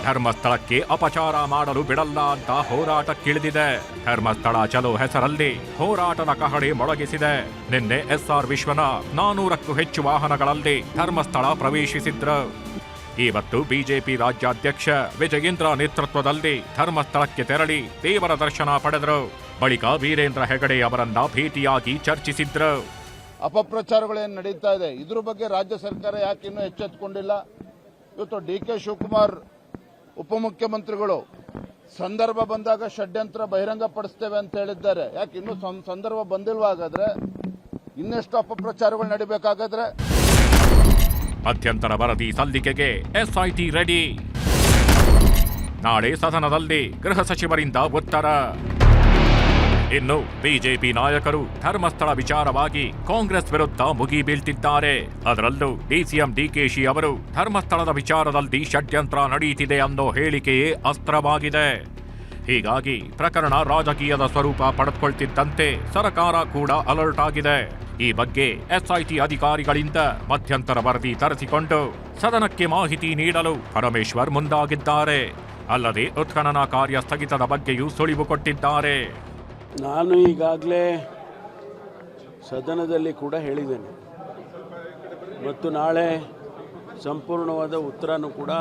ಧರ್ಮಸ್ಥಳಕ್ಕೆ ಅಪಚಾರ ಮಾಡಲು ಬಿಡಲ್ಲ ಅಂತ ಹೋರಾಟಕ್ಕಿಳಿದಿದೆ. ಧರ್ಮಸ್ಥಳ ಚಲೋ ಹೆಸರಲ್ಲಿ ಹೋರಾಟದ ಕಹಳೆ ಮೊಳಗಿಸಿದೆ. ನಿನ್ನೆ ಎಸ್ಆರ್ ವಿಶ್ವನಾಥ್ 400ಕ್ಕೂ ಹೆಚ್ಚು ವಾಹನಗಳಲ್ಲಿ ಧರ್ಮಸ್ಥಳ ಪ್ರವೇಶಿಸಿದ್ರು. ಇವತ್ತು ಬಿಜೆಪಿ ರಾಜ್ಯಾಧ್ಯಕ್ಷ ವಿಜಯೇಂದ್ರ ನೇತೃತ್ವದಲ್ಲಿ ಧರ್ಮಸ್ಥಳಕ್ಕೆ ತೆರಳಿ ದೇವರ ದರ್ಶನ ಪಡೆದರು. ಬಳಿಕ ವೀರೇಂದ್ರ ಹೆಗಡೆ ಅವರನ್ನ ಭೇಟಿಯಾಗಿ ಚರ್ಚಿಸಿದ್ರು. ಅಪಪ್ರಚಾರಗಳೇನು ನಡೀತಾ ಇದೆ ಇದ್ರ ಬಗ್ಗೆ ರಾಜ್ಯ ಸರ್ಕಾರ ಯಾಕೆ ಇನ್ನೂ ಎಚ್ಚೆತ್ತುಕೊಂಡಿಲ್ಲ? ಇವತ್ತು DK ಶಿವಕುಮಾರ್ ಉಪಮುಖ್ಯಮಂತ್ರಿಗಳು ಸಂದರ್ಭ ಬಂದಾಗ ಷಡ್ಯಂತ್ರ ಬಹಿರಂಗಪಡಿಸ್ತೇವೆ ಅಂತ ಹೇಳಿದ್ದಾರೆ. ಯಾಕೆ ಇನ್ನೂ ಸಂದರ್ಭ ಬಂದಿಲ್ವಾ? ಹಾಗಾದ್ರೆ ಇನ್ನೆಷ್ಟು ಅಪಪ್ರಚಾರಗಳು ನಡಿಬೇಕಾಗಾದ್ರೆ? ಮಧ್ಯಂತರ ವರದಿ ಸಲ್ಲಿಕೆಗೆ SIT ರೆಡಿ. ನಾಳೆ ಸದನದಲ್ಲಿ ಗೃಹ ಸಚಿವರಿಂದ ಉತ್ತರ. ಇನ್ನು ಬಿಜೆಪಿ ನಾಯಕರು ಧರ್ಮಸ್ಥಳ ವಿಚಾರವಾಗಿ ಕಾಂಗ್ರೆಸ್ ವಿರುದ್ಧ ಮುಗಿಬೀಳ್ತಿದ್ದಾರೆ. ಅದರಲ್ಲೂ DCM DKಶಿ ಅವರು ಧರ್ಮಸ್ಥಳದ ವಿಚಾರದಲ್ಲಿ ಷಡ್ಯಂತ್ರ ನಡೆಯುತ್ತಿದೆ ಅನ್ನೋ ಹೇಳಿಕೆಯೇ ಅಸ್ತ್ರವಾಗಿದೆ. ಹೀಗಾಗಿ ಪ್ರಕರಣ ರಾಜಕೀಯದ ಸ್ವರೂಪ ಪಡೆದುಕೊಳ್ತಿದ್ದಂತೆ ಸರ್ಕಾರ ಕೂಡ ಅಲರ್ಟ್ ಆಗಿದೆ. ಈ ಬಗ್ಗೆ SIT ಅಧಿಕಾರಿಗಳಿಂದ ಮಧ್ಯಂತರ ವರದಿ ತರಿಸಿಕೊಂಡು ಸದನಕ್ಕೆ ಮಾಹಿತಿ ನೀಡಲು ಪರಮೇಶ್ವರ್ ಮುಂದಾಗಿದ್ದಾರೆ. ಅಲ್ಲದೆ ಉತ್ಖನನ ಕಾರ್ಯ ಸ್ಥಗಿತದ ಬಗ್ಗೆಯೂ ಸುಳಿವು ಕೊಟ್ಟಿದ್ದಾರೆ. ನಾನು ಈಗಾಗಲೇ ಸದನದಲ್ಲಿ ಕೂಡ ಹೇಳಿದ್ದೇನೆ ಮತ್ತು ನಾಳೆ ಸಂಪೂರ್ಣವಾದ ಉತ್ತರನೂ ಕೂಡ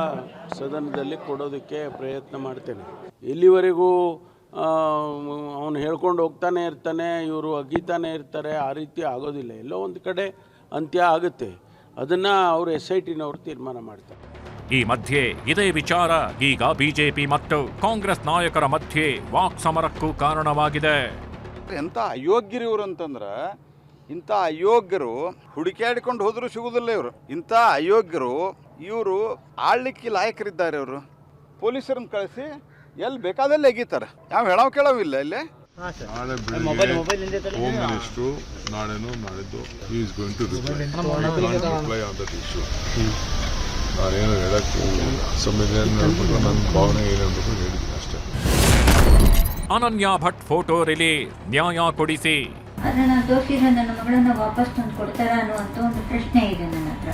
ಸದನದಲ್ಲಿ ಕೊಡೋದಕ್ಕೆ ಪ್ರಯತ್ನ ಮಾಡ್ತೇನೆ. ಇಲ್ಲಿವರೆಗೂ ಅವನು ಹೇಳ್ಕೊಂಡು ಹೋಗ್ತಾನೆ ಇರ್ತಾನೆ, ಇವರು ಅಗೀತಾನೆ ಇರ್ತಾರೆ, ಆ ರೀತಿ ಆಗೋದಿಲ್ಲ. ಎಲ್ಲೋ ಒಂದು ಕಡೆ ಅಂತ್ಯ ಆಗುತ್ತೆ. ಅದನ್ನು ಅವರು SITನವರು ತೀರ್ಮಾನ ಮಾಡ್ತಾರೆ. ಈ ಮಧ್ಯೆ ಇದೇ ವಿಚಾರ ಈಗ ಬಿಜೆಪಿ ಮತ್ತು ಕಾಂಗ್ರೆಸ್ ನಾಯಕರ ಮಧ್ಯೆ ವಾಕ್ಸಮರಕ್ಕೂ ಕಾರಣವಾಗಿದೆ. ಎಂಥ ಅಯೋಗ್ಯರು ಇವರು ಅಂತಂದ್ರೆ, ಇಂಥ ಅಯೋಗ್ಯರು ಹುಡುಕಾಡಿಕೊಂಡು ಹೋದರೂ ಸಿಗುವುದಿಲ್ಲ. ಇವರು ಇಂಥ ಅಯೋಗ್ಯರು, ಇವರು ಆಳ್ಲಿಕ್ಕೆ ಲಾಯಕರಿದ್ದಾರೆ. ಇವರು ಪೊಲೀಸರನ್ನು ಕಳಿಸಿ ಎಲ್ಲಿ ಬೇಕಾದಲ್ಲಿ ಎಗಿತಾರೆ. ಯಾವ ಹೇಳೋ ಕೇಳೋವಿಲ್ಲ ಇಲ್ಲಿ. ನಾಳೆ ಬೆಳಿಗ್ಗೆ ಹೋಮ್ ಮಿನಿಸ್ಟ್ರು ನಾಳೆನೋ ನಾಳಿದ್ದು is going to reply on that issue. ನಾನೇನು ಹೇಳಕ್ಕೆ ಸಂವಿಧಾನ ಹೇಳ್ಬೇಕು, ನನ್ನ ಭಾವನೆ ಏನು ಹೇಳ್ಬೇಕು ಹೇಳಿದ್ದೀನಿ ಅಷ್ಟೇ. ಅನನ್ಯ ಭಟ್ ಫೋಟೋ ರಿಲೀಸ್, ನ್ಯಾಯ ಕೊಡಿಸಿ. ಅದನ್ನ ದೋಷಿರೋ ನನ್ನ ಮಗಳನ್ನ ವಾಪಸ್ ತಂದು ಕೊಡ್ತಾರ ಅನ್ನುವಂತ ಒಂದು ಪ್ರಶ್ನೆ ಇದೆ ನನ್ನ ಹತ್ರ.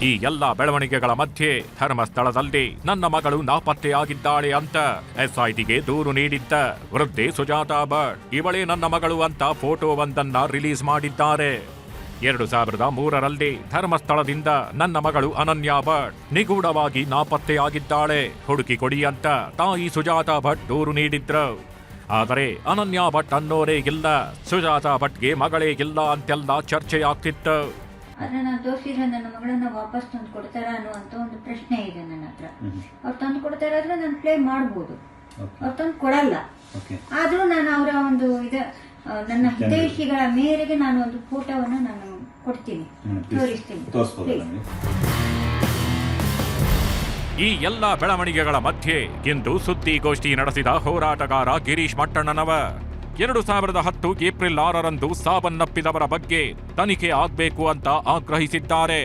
ಈ ಎಲ್ಲ ಬೆಳವಣಿಗೆಗಳ ಮಧ್ಯೆ ಧರ್ಮಸ್ಥಳದಲ್ಲಿ ನನ್ನ ಮಗಳು ನಾಪತ್ತೆಯಾಗಿದ್ದಾಳೆ ಅಂತ SITಗೆ ದೂರು ನೀಡಿದ್ದ ವೃದ್ಧೆ ಸುಜಾತಾ ಭಟ್ ಇವಳೇ ನನ್ನ ಮಗಳು ಅಂತ ಫೋಟೋವೊಂದನ್ನ ರಿಲೀಸ್ ಮಾಡಿದ್ದಾರೆ. 2003ರಲ್ಲಿ ಧರ್ಮಸ್ಥಳದಿಂದ ನನ್ನ ಮಗಳು ಅನನ್ಯ ಭಟ್ ನಿಗೂಢವಾಗಿ ನಾಪತ್ತೆಯಾಗಿದ್ದಾಳೆ, ಹುಡುಕಿ ಕೊಡಿ ಅಂತ ತಾಯಿ ಸುಜಾತಾ ಭಟ್ ದೂರು ನೀಡಿದ್ರು. ಆದರೆ ಅನನ್ಯ ಭಟ್ ಅನ್ನೋರೇ ಇಲ್ಲ, ಸುಜಾತಾ ಭಟ್ಗೆ ಮಗಳೇ ಇಲ್ಲ ಅಂತೆಲ್ಲ ಚರ್ಚೆಯಾಗ್ತಿತ್ತು. ಅದನ್ನ ದೋಷಿರೋ ನನ್ನ ಮಗಳನ್ನ ವಾಪಸ್ ತಂದು ಕೊಡ್ತಾರ ಅನ್ನುವಂತ ಒಂದು ಪ್ರಶ್ನೆ ಇದೆ ನನ್ನ ಹತ್ರ. ಅವ್ರು ತಂದು ಕೊಡ್ತಾರಾದ್ರೆ ನಾನು ಪ್ಲೇ ಮಾಡ್ಬೋದು, ಅವ್ರು ತಂದು ಕೊಡಲ್ಲ. ಆದ್ರೂ ನಾನು ಅವರ ಒಂದು ನನ್ನ ಹಿತೈಷಿಗಳ ಮೇರೆಗೆ ನಾನು ಒಂದು ಫೋಟೋವನ್ನು ನಾನು ಕೊಡ್ತೀನಿ, ತೋರಿಸ್ತೀನಿ. ಈ ಎಲ್ಲ ಬೆಳವಣಿಗೆಗಳ ಮಧ್ಯೆ ಇಂದು ಸುದ್ದಿಗೋಷ್ಠಿ ನಡೆಸಿದ ಹೋರಾಟಗಾರ ಗಿರೀಶ್ ಮಟ್ಟಣ್ಣನವ 2010 ಏಪ್ರಿಲ್ 6ರಂದು ಸಾವನ್ನಪ್ಪಿದವರ ಬಗ್ಗೆ ತನಿಖೆ ಆಗಬೇಕು ಅಂತ ಆಗ್ರಹಿಸಿದ್ದಾರೆ.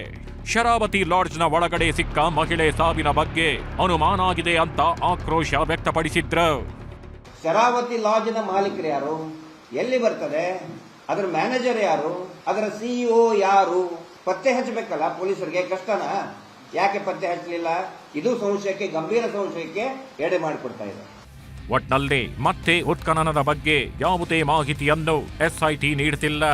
ಶರಾವತಿ ಲಾಡ್ಜ್ನ ಒಳಗಡೆ ಸಿಕ್ಕ ಮಹಿಳೆ ಸಾವಿನ ಬಗ್ಗೆ ಅನುಮಾನ ಆಗಿದೆ ಅಂತ ಆಕ್ರೋಶ ವ್ಯಕ್ತಪಡಿಸಿದ್ರು. ಶರಾವತಿ ಲಾಡ್ಜ್ನ ಮಾಲೀಕರು ಯಾರು, ಎಲ್ಲಿ ಬರ್ತದೆ, ಅದರ ಮ್ಯಾನೇಜರ್ ಯಾರು, ಅದರ CEO ಯಾರು ಪತ್ತೆ ಹಚ್ಚಬೇಕಲ್ಲ. ಪೊಲೀಸರಿಗೆ ಕಷ್ಟನಾ? ಯಾಕೆ ಪತ್ತೆ ಹಚ್ಚಲಿಲ್ಲ? ಇದು ಸಂಶಯಕ್ಕೆ, ಗಂಭೀರ ಸಂಶಯಕ್ಕೆ ಎಡೆ ಮಾಡಿಕೊಡ್ತಾ ಇದೆ. ಒಟ್ನಲ್ಲಿ ಮತ್ತೆ ಉತ್ಖನನದ ಬಗ್ಗೆ ಯಾವುದೇ ಮಾಹಿತಿಯನ್ನು SIT ನೀಡುತ್ತಿಲ್ಲ.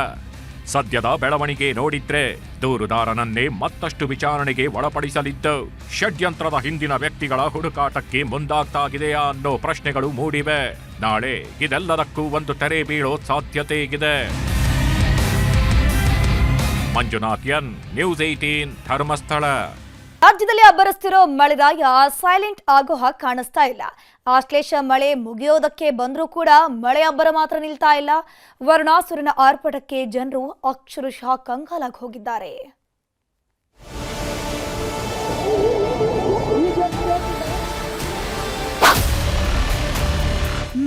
ಸದ್ಯದ ಬೆಳವಣಿಗೆ ನೋಡಿದ್ರೆ ದೂರುದಾರನನ್ನೇ ಮತ್ತಷ್ಟು ವಿಚಾರಣೆಗೆ ಒಳಪಡಿಸಲಿದ್ದು ಷಡ್ಯಂತ್ರದ ಹಿಂದಿನ ವ್ಯಕ್ತಿಗಳ ಹುಡುಕಾಟಕ್ಕೆ ಮುಂದಾಗ್ತಾಗಿದೆಯಾ ಅನ್ನೋ ಪ್ರಶ್ನೆಗಳು ಮೂಡಿವೆ. ನಾಳೆ ಇದೆಲ್ಲದಕ್ಕೂ ಒಂದು ತೆರೆ ಬೀಳೋ ಸಾಧ್ಯತೆ ಇದೆ. Manjunath N, news 18 Dharmasthala. ರಾಜ್ಯದಲ್ಲಿ ಅಬ್ಬರಿಸ್ತಿರೋ ಮಳೆರಾಯ ಸೈಲೆಂಟ್ ಆಗೋ ಹಾಗೆ ಕಾಣಿಸ್ತಾ ಇಲ್ಲ. ಆಶ್ಲೇಷ ಮಳೆ ಮುಗಿಯೋದಕ್ಕೆ ಬಂದರೂ ಕೂಡ ಮಳೆ ಅಬ್ಬರ ಮಾತ್ರ ನಿಲ್ತಾ ಇಲ್ಲ. ವರುಣಾಸುರನ ಆರ್ಭಟಕ್ಕೆ ಜನರು ಅಕ್ಷರಶಃ ಕಂಗಾಲಾಗಿ ಹೋಗಿದ್ದಾರೆ.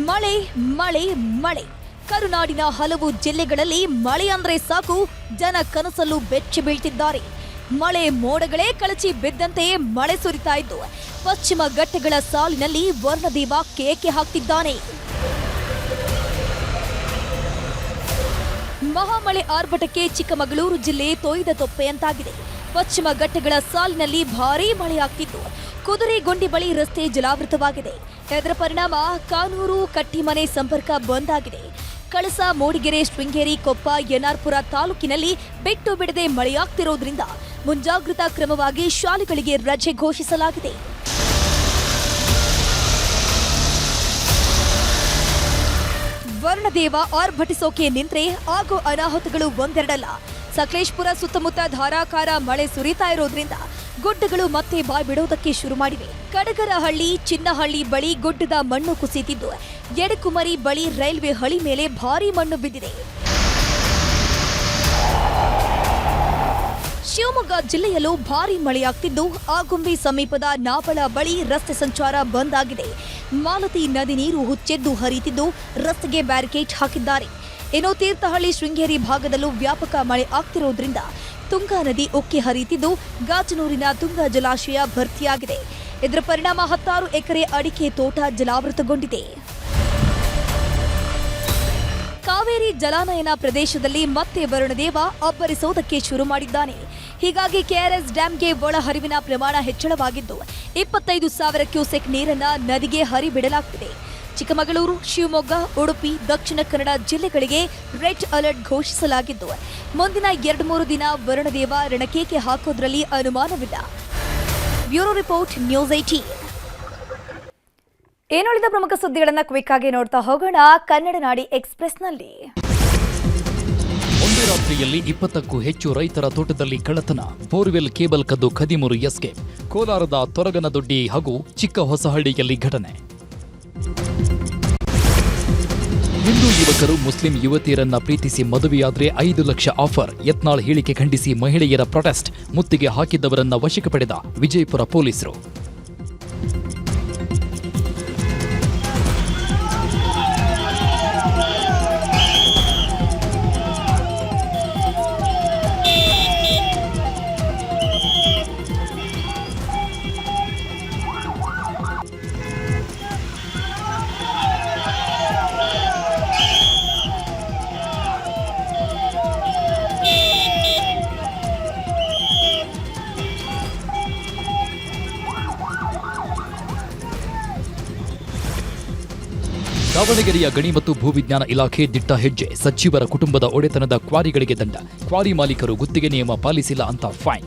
ಮಳೆ ಮಳೆ ಮಳೆ. ಕರುನಾಡಿನ ಹಲವು ಜಿಲ್ಲೆಗಳಲ್ಲಿ ಮಳೆ ಅಂದ್ರೆ ಸಾಕು, ಜನ ಕನಸಲ್ಲೂ ಬೆಚ್ಚಿ ಬೀಳ್ತಿದ್ದಾರೆ. ಮಳೆ ಮೋಡಗಳೇ ಕಳಚಿ ಬಿದ್ದಂತೆ ಮಳೆ ಸುರಿತಾ ಇದ್ದು ಪಶ್ಚಿಮ ಘಟ್ಟಗಳ ಸಾಲಿನಲ್ಲಿ ವರ್ಣದೇವ ಕೇಕೆ ಹಾಕ್ತಿದ್ದಾನೆ. ಮಹಾಮಳೆ ಆರ್ಭಟಕ್ಕೆ ಚಿಕ್ಕಮಗಳೂರು ಜಿಲ್ಲೆ ತೊಯ್ದ ತೊಪ್ಪೆಯಂತಾಗಿದೆ. ಪಶ್ಚಿಮ ಘಟ್ಟಗಳ ಸಾಲಿನಲ್ಲಿ ಭಾರೀ ಮಳೆಯಾಗ್ತಿದ್ದು ಕುದುರೆಗೊಂಡಿ ಬಳಿ ರಸ್ತೆ ಜಲಾವೃತವಾಗಿದೆ. ಇದರ ಪರಿಣಾಮ ಕಾನೂರು ಕಟ್ಟಿಮನೆ ಸಂಪರ್ಕ ಬಂದ್ ಆಗಿದೆ. ಕಳಸ, ಮೂಡಿಗೆರೆ, ಶೃಂಗೇರಿ, ಕೊಪ್ಪ, ಎನ್ಆರ್ಪುರ ತಾಲೂಕಿನಲ್ಲಿ ಬಿಟ್ಟು ಬಿಡದೆ ಮಳೆಯಾಗ್ತಿರೋದ್ರಿಂದ ಮುಂಜಾಗ್ರತಾ ಕ್ರಮವಾಗಿ ಶಾಲೆಗಳಿಗೆ ರಜೆ ಘೋಷಿಸಲಾಗಿದೆ. ವರ್ಣ ವರುಣದೇವ ಆರ್ಭಟಿಸೋಕೆ ನಿಂತ್ರೆ ಆಗೋ ಅನಾಹುತಗಳು ಒಂದೆರಡಲ್ಲ. ಸಕಲೇಶ್ಪುರ ಸುತ್ತಮುತ್ತ ಧಾರಾಕಾರ ಮಳೆ ಸುರಿತಾ ಇರೋದ್ರಿಂದ ಗುಡ್ಡಗಳು ಮತ್ತೆ ಬಾಯ್ ಬಿಡೋದಕ್ಕೆ ಶುರು ಮಾಡಿವೆ. ಕಡಗರಹಳ್ಳಿ, ಚಿನ್ನಹಳ್ಳಿ ಬಳಿ ಗುಡ್ಡದ ಮಣ್ಣು ಕುಸಿತಿದ್ದು, ಎಡಕುಮರಿ ಬಳಿ ರೈಲ್ವೆ ಹಳಿ ಮೇಲೆ ಭಾರೀ ಮಣ್ಣು ಬಿದ್ದಿದೆ. ಶಿವಮೊಗ್ಗ ಜಿಲ್ಲೆಯಲ್ಲೂ ಭಾರೀ ಮಳೆಯಾಗ್ತಿದ್ದು, ಆಗುಂಬೆ ಸಮೀಪದ ನಾವಳ ಬಳಿ ರಸ್ತೆ ಸಂಚಾರ ಬಂದ್ ಆಗಿದೆ. ಮಾಲತಿ ನದಿ ನೀರು ಹುಚ್ಚೆದ್ದು ಹರಿಯುತ್ತಿದ್ದು, ರಸ್ತೆಗೆ ಬ್ಯಾರಿಕೇಡ್ ಹಾಕಿದ್ದಾರೆ. ಇನ್ನು ತೀರ್ಥಹಳ್ಳಿ, ಶೃಂಗೇರಿ ಭಾಗದಲ್ಲೂ ವ್ಯಾಪಕ ಮಳೆ ಆಗ್ತಿರೋದ್ರಿಂದ ತುಂಗಾ ನದಿ ಉಕ್ಕಿ ಹರಿಯುತ್ತಿದ್ದು, ಗಾಜನೂರಿನ ತುಂಗಾ ಜಲಾಶಯ ಭರ್ತಿಯಾಗಿದೆ. ಇದರ ಪರಿಣಾಮ 16 ಎಕರೆ ಅಡಿಕೆ ತೋಟ ಜಲಾವೃತಗೊಂಡಿದೆ. ಕಾವೇರಿ ಜಲಾನಯನ ಪ್ರದೇಶದಲ್ಲಿ ಮತ್ತೆ ವರುಣದೇವ ಅಬ್ಬರಿಸೋದಕ್ಕೆ ಶುರು ಮಾಡಿದ್ದಾನೆ. ಹೀಗಾಗಿ ಕೆಆರ್ಎಸ್ ಡ್ಯಾಂಗೆ ಒಳಹರಿವಿನ ಪ್ರಮಾಣ ಹೆಚ್ಚಳವಾಗಿದ್ದು 25,000 ಕ್ಯೂಸೆಕ್ ನೀರನ್ನ ನದಿಗೆ ಹರಿಬಿಡಲಾಗುತ್ತಿದೆ. ಚಿಕ್ಕಮಗಳೂರು, ಶಿವಮೊಗ್ಗ, ಉಡುಪಿ, ದಕ್ಷಿಣ ಕನ್ನಡ ಜಿಲ್ಲೆಗಳಿಗೆ ರೆಡ್ ಅಲರ್ಟ್ ಘೋಷಿಸಲಾಗಿದ್ದು, ಮುಂದಿನ 2-3 ದಿನ ವರುಣದೇವ ರಣಕೇಕೆ ಹಾಕೋದ್ರಲ್ಲಿ ಅನುಮಾನವಿಲ್ಲ. Bureau report, news 18. ಏನುಳಿದ ಪ್ರಮುಖ ಸುದ್ದಿಗಳನ್ನ ಕ್ವಿಕ್ ಆಗಿ ನೋಡ್ತಾ ಹೋಗೋಣ ಕನ್ನಡ ನಾಡಿ ಎಕ್ಸ್‌ಪ್ರೆಸ್‌ನಲ್ಲಿ. ಒಂದೇ ರಾತ್ರಿಯಲ್ಲಿ 20ಕ್ಕೂ ಹೆಚ್ಚು ರೈತರ ತೋಟದಲ್ಲಿ ಕಳ್ಳತನ, ಬೋರ್ವೆಲ್ ಕೇಬಲ್ ಕದ್ದು 13 ಎಸ್ಕೇಪ್. ಕೋಲಾರದ ತೊರಗನದೊಡ್ಡಿ ಹಾಗೂ ಚಿಕ್ಕ ಹೊಸಹಳ್ಳಿಯಲ್ಲಿ ಘಟನೆ. ಹಿಂದೂ ಯುವಕರು ಮುಸ್ಲಿಂ ಯುವತಿಯರನ್ನ ಪ್ರೀತಿಸಿ ಮದುವೆಯಾದ್ರೆ 5 ಲಕ್ಷ ಆಫರ್. ಯತ್ನಾಳ್ ಹೇಳಿಕೆ ಖಂಡಿಸಿ ಮಹಿಳೆಯರ ಪ್ರೊಟೆಸ್ಟ್. ಮುತ್ತಿಗೆ ಹಾಕಿದ್ದವರನ್ನ ವಶಕ್ಕೆ ಪಡೆದ ವಿಜಯಪುರ ಪೊಲೀಸರು. ದಾವಣಗೆರೆಯ ಗಣಿ ಮತ್ತು ಭೂವಿಜ್ಞಾನ ಇಲಾಖೆ ದಿಟ್ಟ ಹೆಜ್ಜೆ. ಸಚಿವರ ಕುಟುಂಬದ ಒಡೆತನದ ಕ್ವಾರಿಗಳಿಗೆ ದಂಡ. ಕ್ವಾರಿ ಮಾಲೀಕರು ಗುತ್ತಿಗೆ ನಿಯಮ ಪಾಲಿಸಿಲ್ಲ ಅಂತ ಫೈನ್.